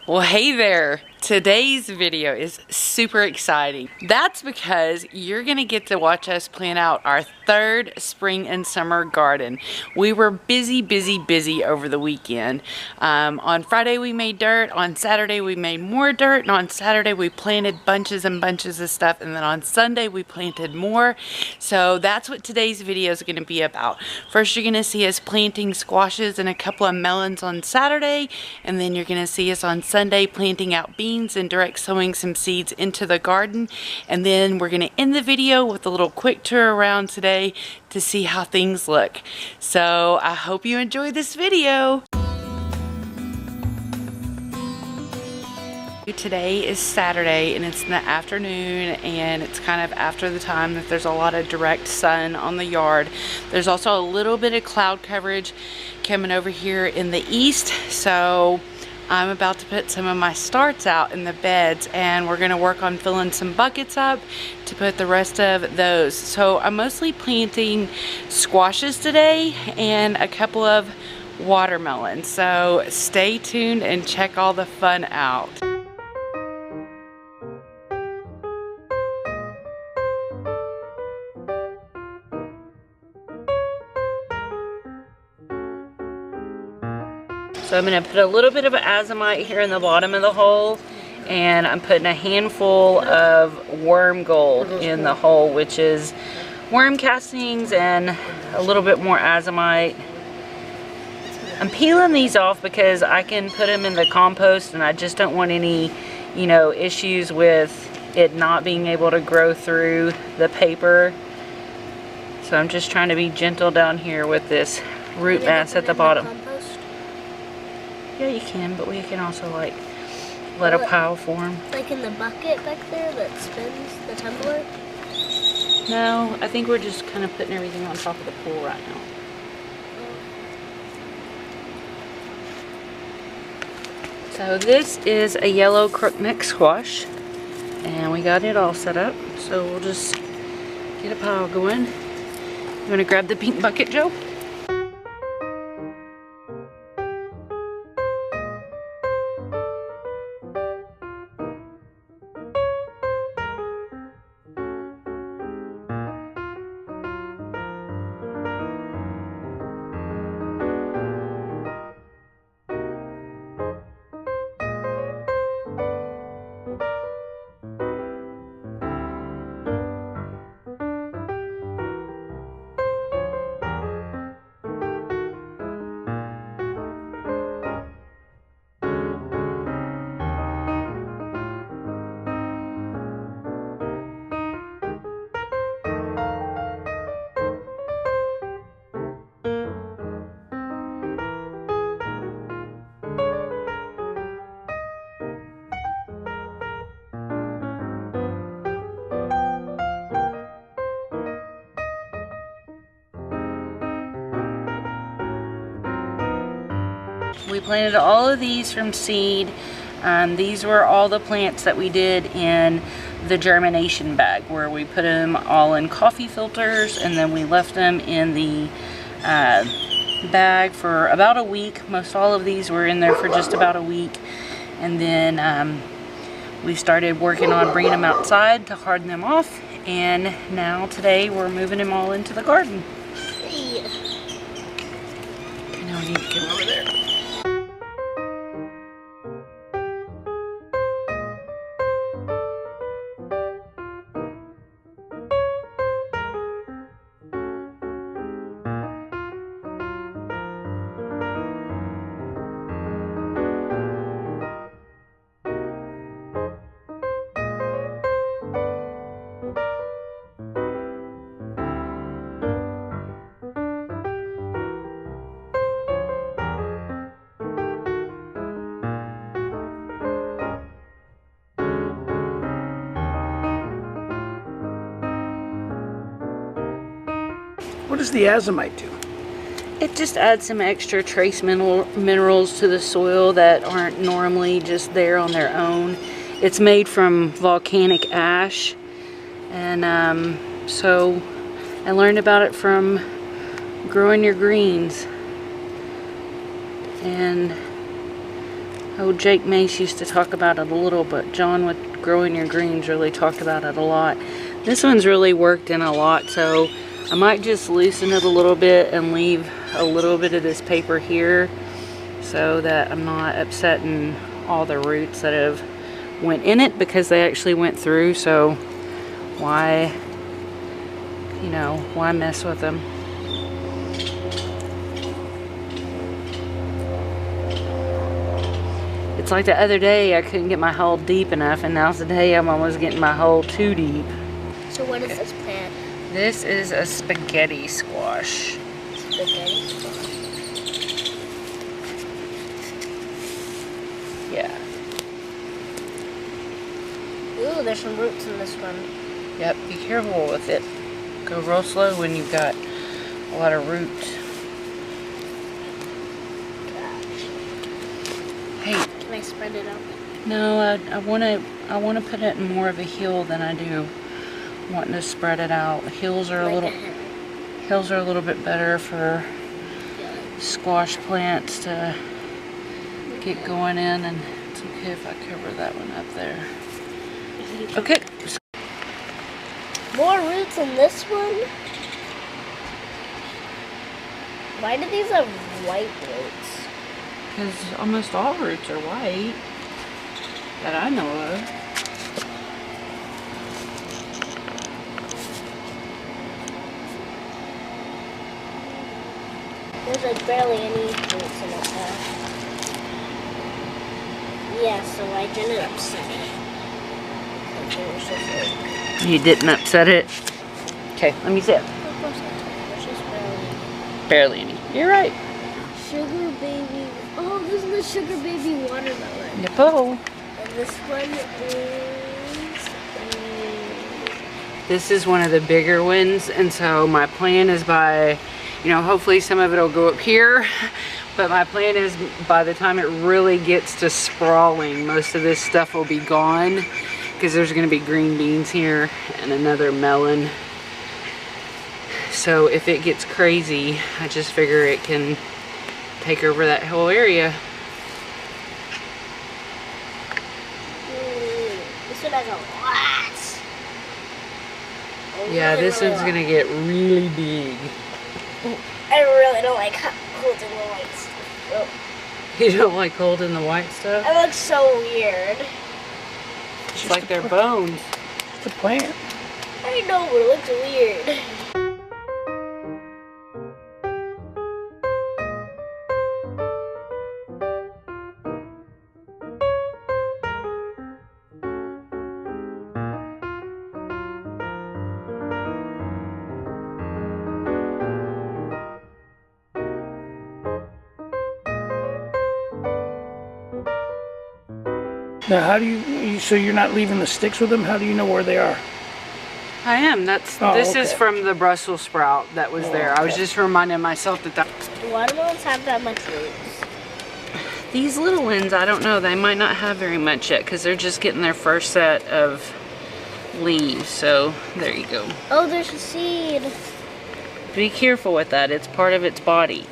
Well, hey there. Today's video is super exciting. That's because you're gonna get to watch us plan out our third spring and summer garden. We were busy over the weekend. On Friday we made dirt, on Saturday we made more dirt, and on Saturday we planted bunches and bunches of stuff, and then on Sunday we planted more. So that's what today's video is gonna be about. First you're gonna see us planting squashes and a couple of melons on Saturday, and then you're gonna see us on Sunday planting out beans and direct sowing some seeds into the garden. And then we're going to end the video with a little quick tour around today to see how things look. So I hope you enjoy this video. Today is Saturday and it's in the afternoon, and it's kind of after the time that there's a lot of direct sun on the yard. There's also a little bit of cloud coverage coming over here in the east, so I'm about to put some of my starts out in the beds, and we're gonna work on filling some buckets up to put the rest of those. So I'm mostly planting squashes today and a couple of watermelons. So stay tuned and check all the fun out. So I'm going to put a little bit of azomite here in the bottom of the hole, and I'm putting a handful of worm gold in the hole, which is worm castings and a little bit more azomite. I'm peeling these off because I can put them in the compost, and I just don't want any, issues with it not being able to grow through the paper. So I'm just trying to be gentle down here with this root mass at the bottom. Yeah, you can, but we can also let a pile form. Like in the bucket back there that spins the tumbler? No, I think we're just kind of putting everything on top of the pool right now. So this is a yellow crookneck squash, and we got it all set up. So we'll just get a pile going. You want to grab the pink bucket, Joe? We planted all of these from seed. These were all the plants that we did in the germination bag, where we put them all in coffee filters, and then we left them in the bag for about a week. Most all of these were in there for just about a week, and then we started working on bringing them outside to harden them off, and now today we're moving them all into the garden. Yeah. Now we need to come over there. What does the azomite do? It just adds some extra trace minerals to the soil that aren't normally just there on their own. It's made from volcanic ash, and so I learned about it from growing your greens, and Oh, Jake Mace used to talk about it a little, but John with Growing Your Greens really talked about it a lot. This one's really worked in a lot, so I might just loosen it a little bit and leave a little bit of this paper here so that I'm not upsetting all the roots that have went in it, because they actually went through, so why, you know, why mess with them? It's like the other day I couldn't get my hole deep enough, and now today I'm almost getting my hole too deep. So what is this plant? This is a spaghetti squash. Spaghetti squash. Yeah. Ooh, there's some roots in this one. Yep, be careful with it. Go real slow when you've got a lot of roots. Hey. Can I spread it out? No, I wanna put it in more of a heel than I do wanting to spread it out. Heels are a little bit better for squash plants to get going in, and it's okay if I cover that one up there. Okay. More roots in this one? Why do these have white roots? Because almost all roots are white that I know of. There's like barely any roots in it though. Yeah, so I didn't upset it. It was just like... You didn't upset it? Okay, let me see it. Of course not. There's just Barely barely any. any. You're right. Sugar baby. Oh, this is the sugar baby watermelon. Nipple. And this one is... This is one of the bigger ones, and so my plan is by, you know, hopefully some of it will go up here, but my plan is by the time it really gets to sprawling, most of this stuff will be gone, because there's going to be green beans here and another melon. So if it gets crazy, I just figure it can take over that whole area. This one has a lot. Yeah, this one's going to get really big. I really don't like holding the white stuff. Oh. You don't like holding the white stuff? It looks so weird. It's like they're bones. It's a plant. I know, but it looks weird. Now, how do you, so you're not leaving the sticks with them? How do you know where they are? I am. This okay. is from the Brussels sprout that was there. I was just reminding myself that Watermelons have that much roots. these little ones, I don't know, they might not have very much yet because they're just getting their first set of leaves. So there you go. Oh, there's a seed. Be careful with that. It's part of its body.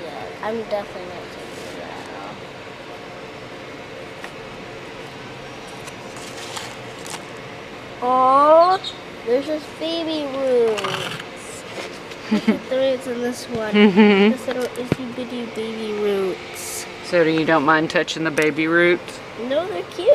Yeah, I'm definitely not taking that off. Oh, there's just baby roots. Look at the roots in this one. This little itty bitty baby roots. So you don't mind touching the baby roots? No, they're cute.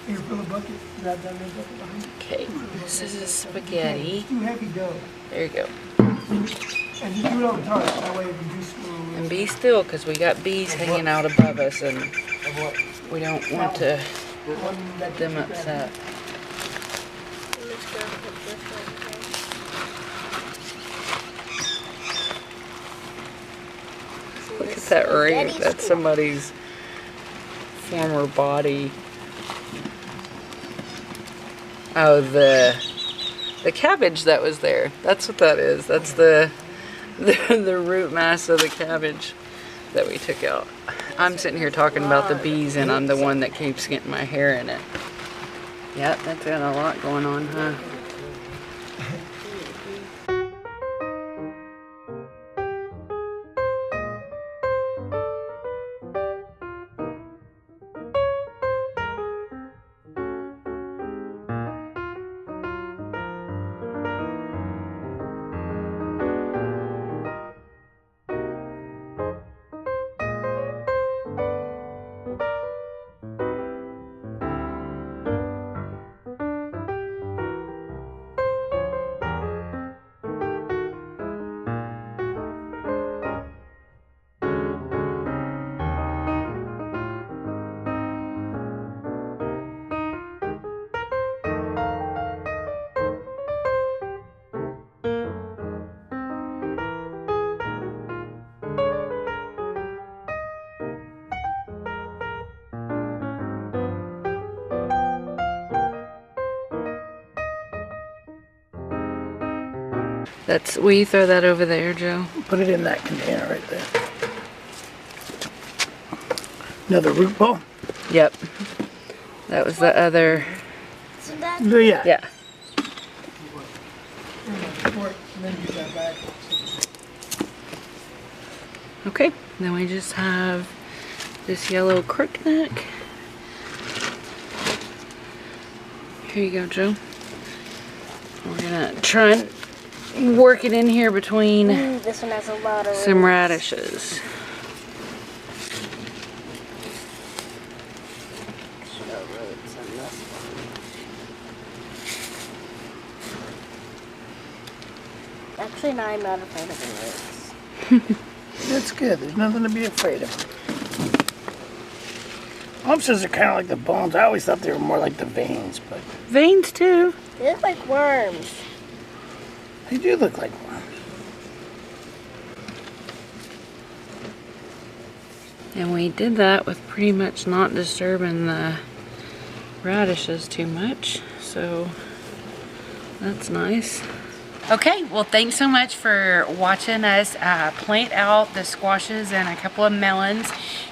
Here, fill a bucket. Grab that little bucket behind you. Okay, this is a spaghetti. Too heavy dough. There you go. And just do it on the top. That way it reduces the... And be still, because we got bees hanging out above us, and we don't want to let them upset. I'm just gonna put this one here. Look at that ring. That's somebody's former body. Oh, the cabbage that was there. That's what that is. That's the root mass of the cabbage that we took out. I'm sitting here talking about the bees, and I'm the one that keeps getting my hair in it. Yep, that's got a lot going on, huh? That's, will you throw that over there, Joe? Put it in that container right there. Another root ball? Yep. That was the other. So that's Yeah. Yeah. Okay, then we just have this yellow crookneck. Here you go, Joe. We're gonna try and work it in here between this one has a lot of some radishes. roots on this one. Actually, no, I'm not afraid of the roots. That's good. There's nothing to be afraid of. Lobsters are kind of like the bones. I always thought they were more like the veins, but Veins too. They look like worms. they do look like worms. And we did that with pretty much not disturbing the radishes too much, so that's nice. Okay, well thanks so much for watching us plant out the squashes and a couple of melons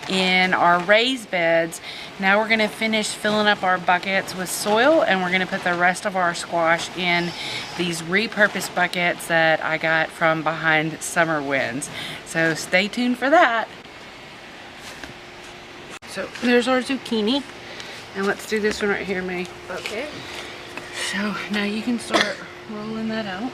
in our raised beds. Now we're gonna finish filling up our buckets with soil, and we're gonna put the rest of our squash in these repurposed buckets that I got from behind Summer Winds. So stay tuned for that. So there's our zucchini, and let's do this one right here, May. Okay. So now you can start rolling that out.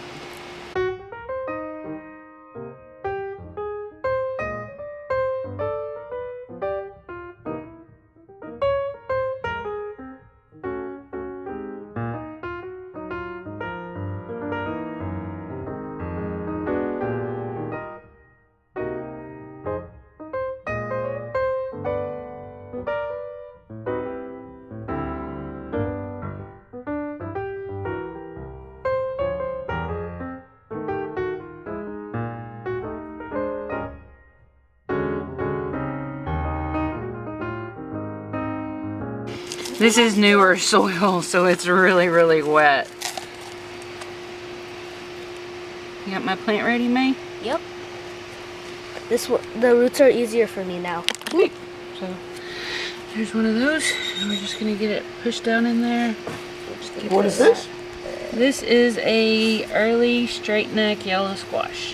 This is newer soil, so it's really, really wet. You got my plant ready, May? Yep. This one, the roots are easier for me now. Sweet. So there's one of those, and we're just gonna get it pushed down in there. What is this? This is a early straight neck yellow squash.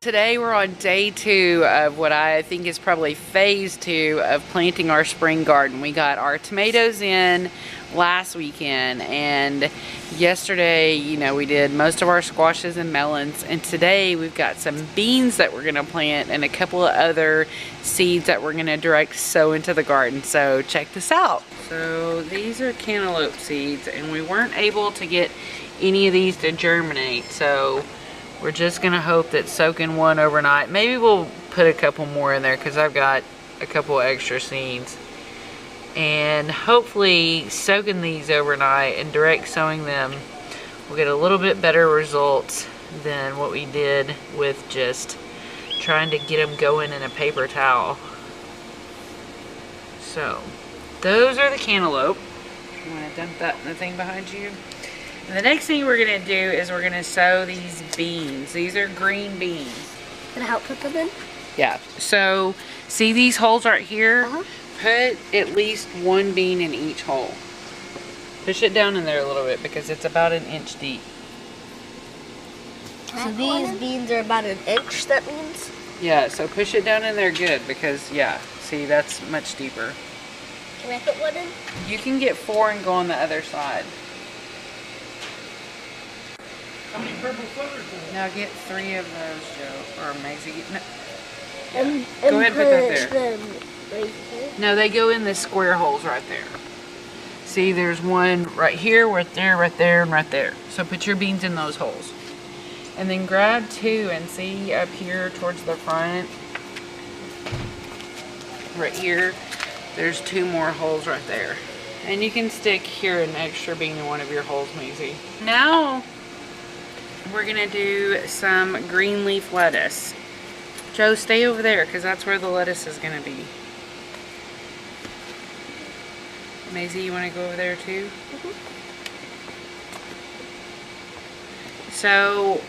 Today we're on day 2 of what I think is probably phase 2 of planting our spring garden. We got our tomatoes in last weekend, and yesterday, you know, we did most of our squashes and melons, and today we've got some beans that we're gonna plant and a couple of other seeds that we're gonna direct sow into the garden. So check this out. So these are cantaloupe seeds, and we weren't able to get any of these to germinate, so we're just gonna hope that soaking one overnight. Maybe we'll put a couple more in there because I've got a couple extra seeds. And hopefully soaking these overnight and direct sowing them will get a little bit better results than what we did with just trying to get them going in a paper towel. So those are the cantaloupe. You wanna dump that in the thing behind you? And the next thing we're gonna do is we're gonna sow these beans. These are green beans. Can I help put them in? Yeah, so see these holes right here? Put at least one bean in each hole. Push it down in there a little bit because it's about 1 inch deep. So these beans are about 1 inch, that means? Yeah, so push it down in there good because, yeah, see, that's much deeper. Can I put one in? You can get 4 and go on the other side. How many purple flowers do Now get 3 of those, Joe, or Maisie. No. And Go ahead and put that there. them right here. No, they go in the square holes right there. See, there's one right here, right there, and right there. So put your beans in those holes. And then grab two and see up here towards the front. Right here, there's two more holes right there. And you can stick here an extra bean in one of your holes, Maisie. Now, we're gonna do some green leaf lettuce. Joe, stay over there because that's where the lettuce is gonna be. Maisie, you wanna go over there too? So,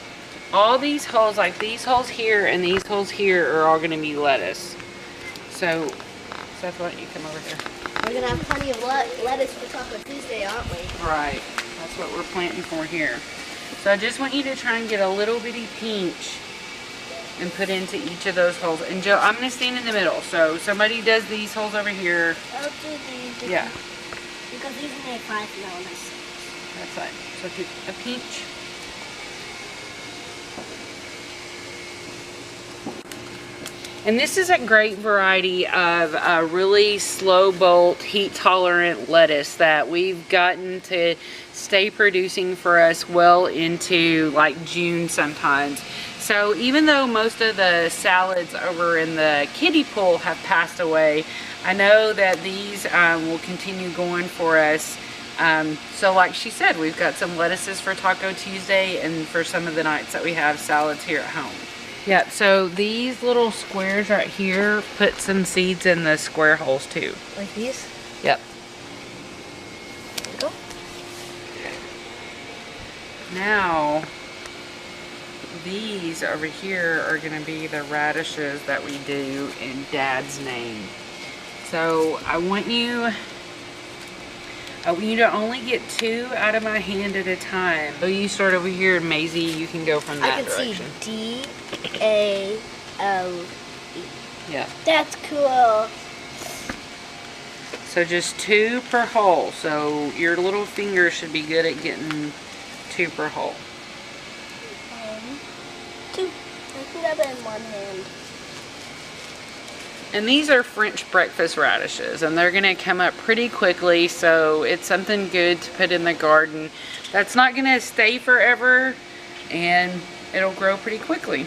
all these holes, like these holes here and these holes here, are all gonna be lettuce. So, Seth, why don't you come over here? We're gonna have plenty of lettuce for Taco Tuesday, aren't we? Right, that's what we're planting for here. So I just want you to try and get a little bitty pinch and put into each of those holes. And Joe, I'm gonna stand in the middle. So somebody does these holes over here. I'll do these. Yeah. Because these are made 5 now and that's 6. That's fine. So do a pinch. And this is a great variety of really slow bolt, heat tolerant lettuce that we've gotten to stay producing for us well into like June sometimes. So even though most of the salads over in the kiddie pool have passed away, I know that these will continue going for us. So like she said, we've got some lettuces for Taco Tuesday and for some of the nights that we have salads here at home. Yep, so these little squares right here, put some seeds in the square holes too. Like these? Yep. There we go. Now, these over here are going to be the radishes that we do in Dad's name. So I want you to only get 2 out of my hand at a time. So you start over here, and Maisie, you can go from that direction. I can see D-A-L-E. Yeah. That's cool. So just 2 per hole. So your little finger should be good at getting 2 per hole. 2. I can have it in one hand. And these are French breakfast radishes, and they're gonna come up pretty quickly, so it's something good to put in the garden. That's not gonna stay forever, and it'll grow pretty quickly.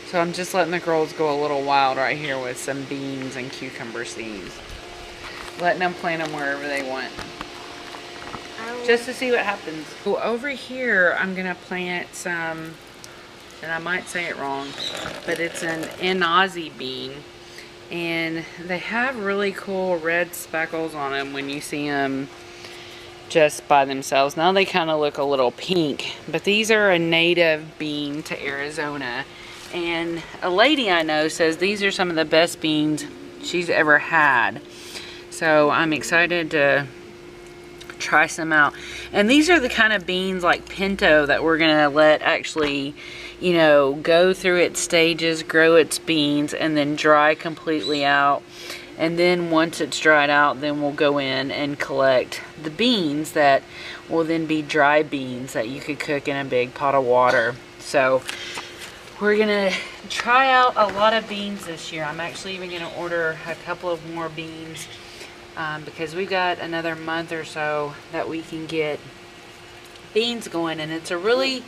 So I'm just letting the girls go a little wild right here with some beans and cucumber seeds. Letting them plant them wherever they want. Just to see what happens. So over here, I'm gonna plant some, and I might say it wrong, but it's an Inazi bean. And they have really cool red speckles on them when you see them just by themselves. Now they kind of look a little pink, but these are a native bean to Arizona. And a lady I know says these are some of the best beans she's ever had. So I'm excited to try some out. And these are the kind of beans like pinto that we're gonna let actually, you know, go through its stages, grow its beans, and then dry completely out. And then once it's dried out, then we'll go in and collect the beans that will then be dry beans that you could cook in a big pot of water. So we're gonna try out a lot of beans this year. I'm actually even gonna order a couple of more beans because we've got another month or so that we can get beans going. And it's a really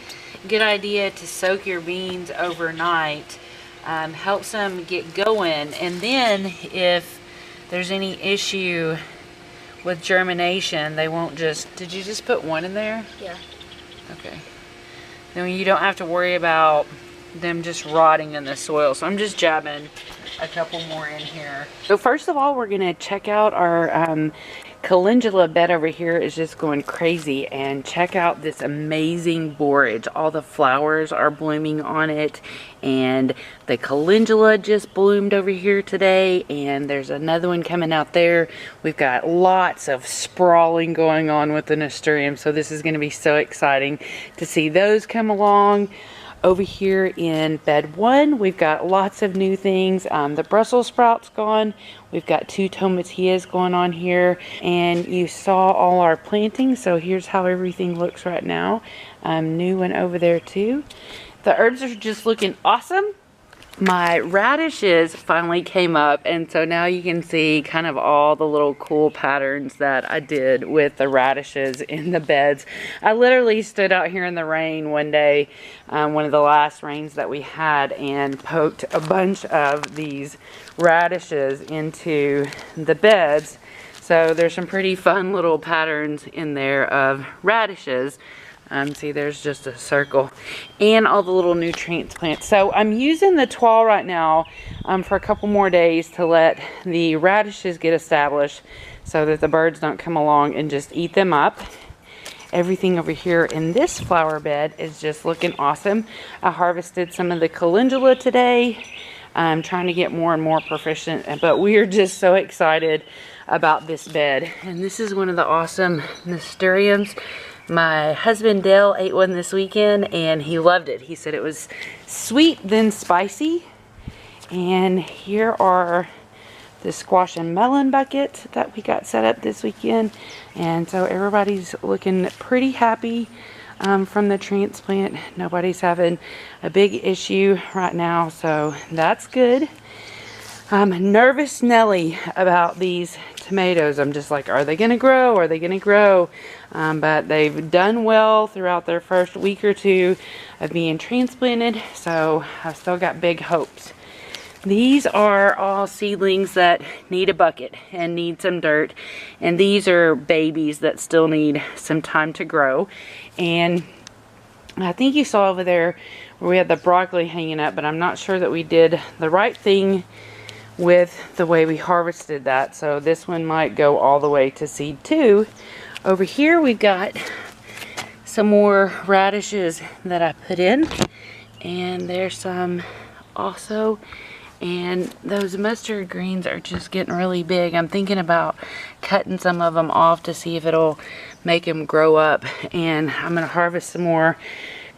good idea to soak your beans overnight. Helps them get going. And then if there's any issue with germination, they won't just... Did you just put one in there? Yeah. Okay. Then you don't have to worry about them just rotting in the soil. So I'm just jabbing a couple more in here. So first of all, we're gonna check out our calendula bed over here. Is just going crazy, and check out this amazing borage. All the flowers are blooming on it, and the calendula just bloomed over here today, and there's another one coming out there. We've got lots of sprawling going on with the nasturtium, so this is going to be so exciting to see those come along. Over here in bed 1, we've got lots of new things. The Brussels sprouts gone. We've got 2 tomatillas going on here, and you saw all our plantings, so here's how everything looks right now. New one over there too. The herbs are just looking awesome. My radishes finally came up, and so now you can see kind of all the little cool patterns that I did with the radishes in the beds. I literally stood out here in the rain one day, one of the last rains that we had, and poked a bunch of these radishes into the beds. So there's some pretty fun little patterns in there of radishes. See, there's just a circle, and all the little new transplants. So I'm using the toile right now for a couple more days to let the radishes get established so that the birds don't come along and just eat them up. Everything over here in this flower bed is just looking awesome. I harvested some of the calendula today. I'm trying to get more and more proficient, but we are just so excited about this bed. And this is one of the awesome nasturtiums. My husband Dale ate one this weekend, and he loved it. He said it was sweet then spicy. And here are the squash and melon buckets that we got set up this weekend. And so everybody's looking pretty happy from the transplant. Nobody's having a big issue right now, so that's good. I'm nervous Nelly about these tomatoes. I'm just like, are they gonna grow? Are they gonna grow? But they've done well throughout their first week or two of being transplanted, so I've still got big hopes. These are all seedlings that need a bucket and need some dirt, and these are babies that still need some time to grow. And I think you saw over there where we had the broccoli hanging up, but I'm not sure that we did the right thing with the way we harvested that, so this one might go all the way to seed too. Over here we've got some more radishes that I put in, and there's some also, and those mustard greens are just getting really big. I'm thinking about cutting some of them off to see if it'll make them grow up, and I'm going to harvest some more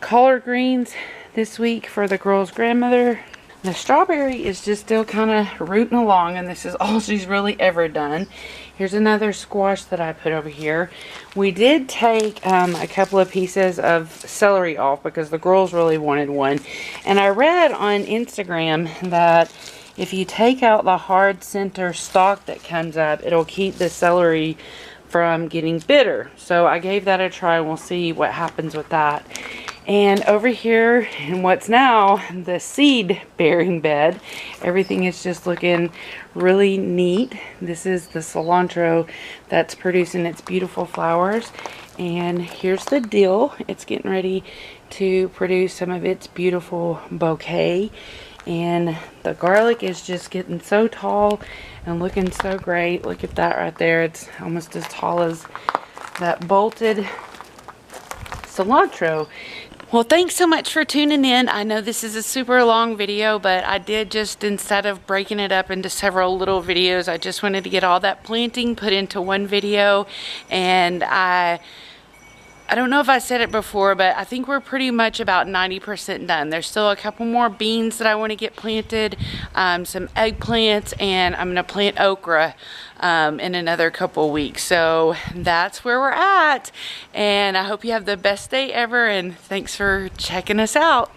collard greens this week for the girl's grandmother. The strawberry is just still kind of rooting along, and this is all she's really ever done. Here's another squash that I put over here. We did take a couple of pieces of celery off because the girls really wanted one. And I read on Instagram that if you take out the hard center stalk that comes up, it'll keep the celery from getting bitter. So I gave that a try, and we'll see what happens with that. And over here in what's now the seed bearing bed, everything is just looking really neat. This is the cilantro that's producing its beautiful flowers. And here's the dill. It's getting ready to produce some of its beautiful bouquet. And the garlic is just getting so tall and looking so great. Look at that right there. It's almost as tall as that bolted cilantro. Well, thanks so much for tuning in. I know this is a super long video, but I did just, instead of breaking it up into several little videos, I just wanted to get all that planting put into one video. And I don't know if I said it before, but I think we're pretty much about 90% done. There's still a couple more beans that I want to get planted, some eggplants, and I'm going to plant okra in another couple weeks. So that's where we're at, and I hope you have the best day ever, and thanks for checking us out.